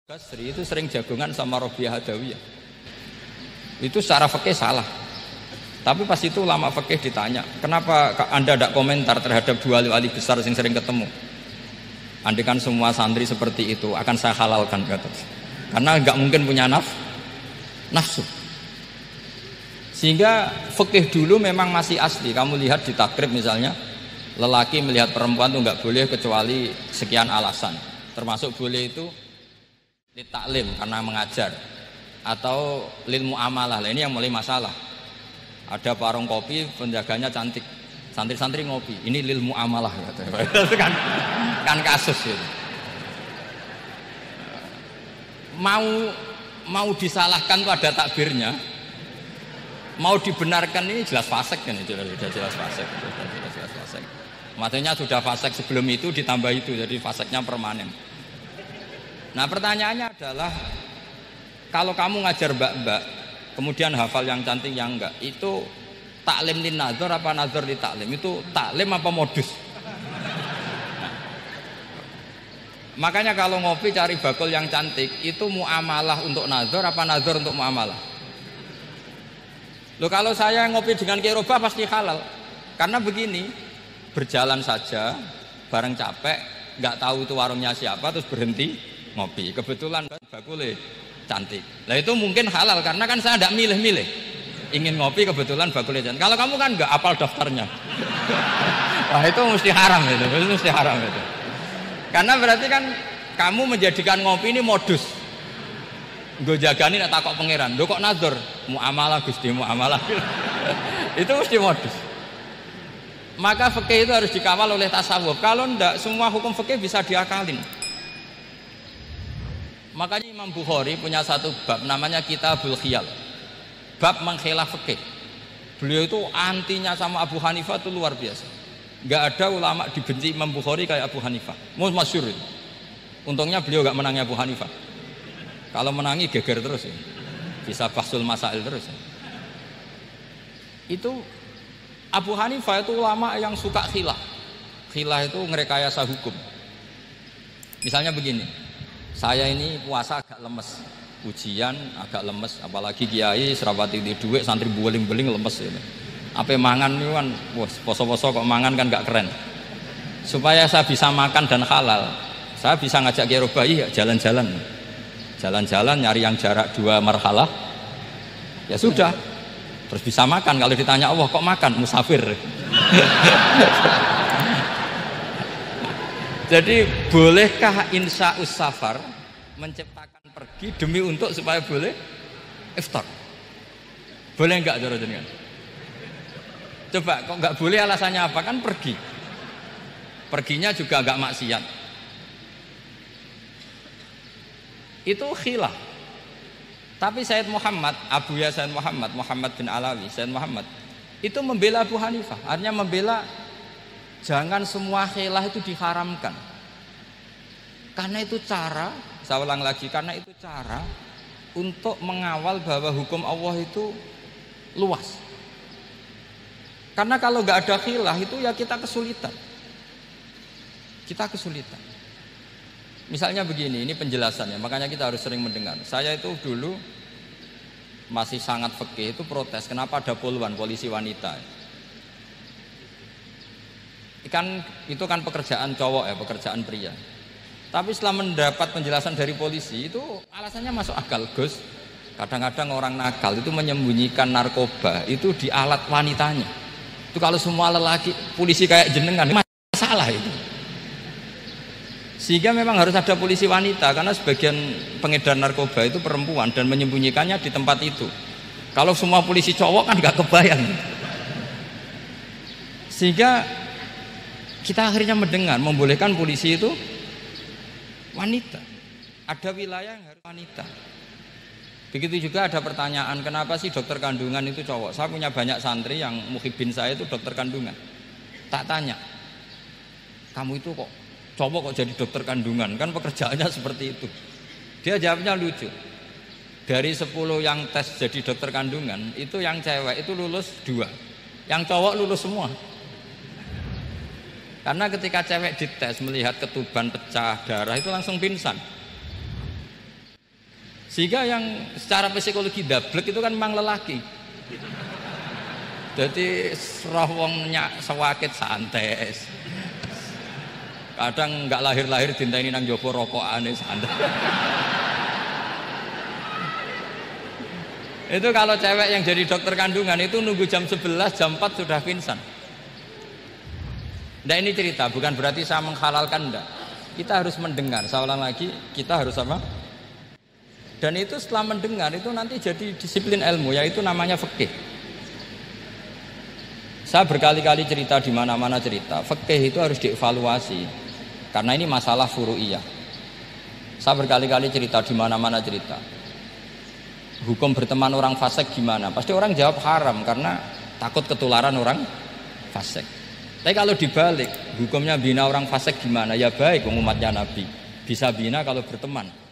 Basri itu sering jagongan sama Robiah Adawiyah. Itu secara fikih salah. Tapi pas itu ulama fikih ditanya, kenapa Anda tidak komentar terhadap dua wali besar yang sering ketemu? Andai kan semua santri seperti itu, akan saya halalkan, kata. Karena nggak mungkin punya nafsu. Sehingga fikih dulu memang masih asli. Kamu lihat di takrib misalnya, lelaki melihat perempuan itu nggak boleh kecuali sekian alasan. Termasuk boleh itu taklim karena mengajar, atau lil muamalah. Ini yang mulai masalah. Ada warung kopi, penjaganya cantik, santri-santri ngopi, ini lil muamalah, itu kan kasus itu. Mau disalahkan tuh ada takbirnya, mau dibenarkan ini jelas fasik kan, jelas fasik. Maksudnya sudah fasik sebelum itu ditambah itu, jadi fasiknya permanen. Nah pertanyaannya adalah, kalau kamu ngajar mbak-mbak kemudian hafal yang cantik yang enggak, itu taklim lin nazar apa nazar li taklim? Itu taklim apa modus? Makanya kalau ngopi cari bakul yang cantik, itu muamalah untuk nazar apa nazar untuk muamalah? Loh, kalau saya ngopi dengan kiroba pasti halal. Karena begini, berjalan saja bareng capek, nggak tahu itu warungnya siapa, terus berhenti ngopi, kebetulan bakulnya cantik. Nah itu mungkin halal karena kan saya tidak milih-milih. Ingin ngopi kebetulan bakulnya cantik. Kalau kamu kan nggak apal daftarnya. Wah itu mesti haram itu, mesti haram itu. Karena berarti kan kamu menjadikan ngopi ini modus. Gue jagani nak takok pangeran. Lo kok nazar? Muamalah Gusti, muamalah. Itu mesti modus. Maka fikih itu harus dikawal oleh tasawuf. Kalau ndak, semua hukum fikih bisa diakalin. Makanya Imam Bukhari punya satu bab namanya Kitabul Khiyal, bab mengkhilaf fikih. Beliau itu antinya sama Abu Hanifah itu luar biasa. Nggak ada ulama dibenci Imam Bukhari kayak Abu Hanifah. Masyhur itu. Untungnya beliau nggak menangi Abu Hanifah. Kalau menangi geger terus ya. Bisa bahsul masail terus ya. Itu Abu Hanifah itu ulama yang suka khilaf. Khilaf itu ngerekayasa hukum. Misalnya begini, saya ini puasa agak lemes, ujian agak lemes, apalagi kiai serapati di duit, santri beling-beling lemes ini. Apa mangan ini kan, poso-poso kok mangan kan gak keren. Supaya saya bisa makan dan halal, saya bisa ngajak kiai Robai ya jalan-jalan nyari yang jarak 2 marhalah, ya sudah, terus bisa makan. Kalau ditanya Allah kok makan, musafir. Jadi bolehkah insya'us safar menciptakan pergi demi untuk supaya boleh iftar? Boleh enggak cara jenengan? Coba kok enggak boleh, alasannya apa? Kan pergi. Perginya juga enggak maksiat. Itu khilaf. Tapi Sayyid Muhammad, Abuya Sayyid Muhammad bin Alawi, Sayyid Muhammad itu membela Abu Hanifah. Artinya membela jangan semua khilaf itu diharamkan. Karena itu cara, saya ulang lagi, karena itu cara untuk mengawal bahwa hukum Allah itu luas. Karena kalau nggak ada khilaf itu ya kita kesulitan. Misalnya begini, ini penjelasannya, makanya kita harus sering mendengar. Saya itu dulu masih sangat fikih itu protes, kenapa ada polisi wanita? Itu kan pekerjaan cowok ya, pekerjaan pria. Tapi setelah mendapat penjelasan dari polisi itu alasannya masuk akal, Gus. Kadang-kadang orang nakal itu menyembunyikan narkoba itu di alat wanitanya. Itu kalau semua lelaki polisi kayak jenengan masalah itu. Sehingga memang harus ada polisi wanita karena sebagian pengedar narkoba itu perempuan dan menyembunyikannya di tempat itu. Kalau semua polisi cowok kan nggak kebayang. Sehingga kita akhirnya mendengar membolehkan polisi itu wanita. Ada wilayah yang harus wanita. Begitu juga ada pertanyaan, kenapa sih dokter kandungan itu cowok? Saya punya banyak santri yang muhibin saya itu dokter kandungan. Tak tanya, kamu itu kok cowok kok jadi dokter kandungan? Kan pekerjaannya seperti itu. Dia jawabnya lucu. Dari 10 yang tes jadi dokter kandungan, itu yang cewek itu lulus 2. Yang cowok lulus semua. Karena ketika cewek dites melihat ketuban pecah darah itu langsung pingsan. Sehingga yang secara psikologi dablek itu kan memang lelaki. Jadi roh wongnya sewakit santai. Kadang nggak lahir-lahir dinteni nang jopo rokokane santai. Itu kalau cewek yang jadi dokter kandungan itu nunggu jam 11, jam 4 sudah pingsan. Nah ini cerita, bukan berarti saya menghalalkan, enggak. Kita harus mendengar, saya ulang lagi, kita harus apa? Dan itu setelah mendengar itu nanti jadi disiplin ilmu, yaitu namanya fikih. Saya berkali-kali cerita di mana-mana cerita, fikih itu harus dievaluasi, karena ini masalah furu'iyah. Saya berkali-kali cerita di mana-mana cerita. Hukum berteman orang fasik gimana? Pasti orang jawab haram karena takut ketularan orang fasik. Tapi kalau dibalik, hukumnya bina orang fasik gimana? Ya baik, umatnya Nabi bisa bina kalau berteman.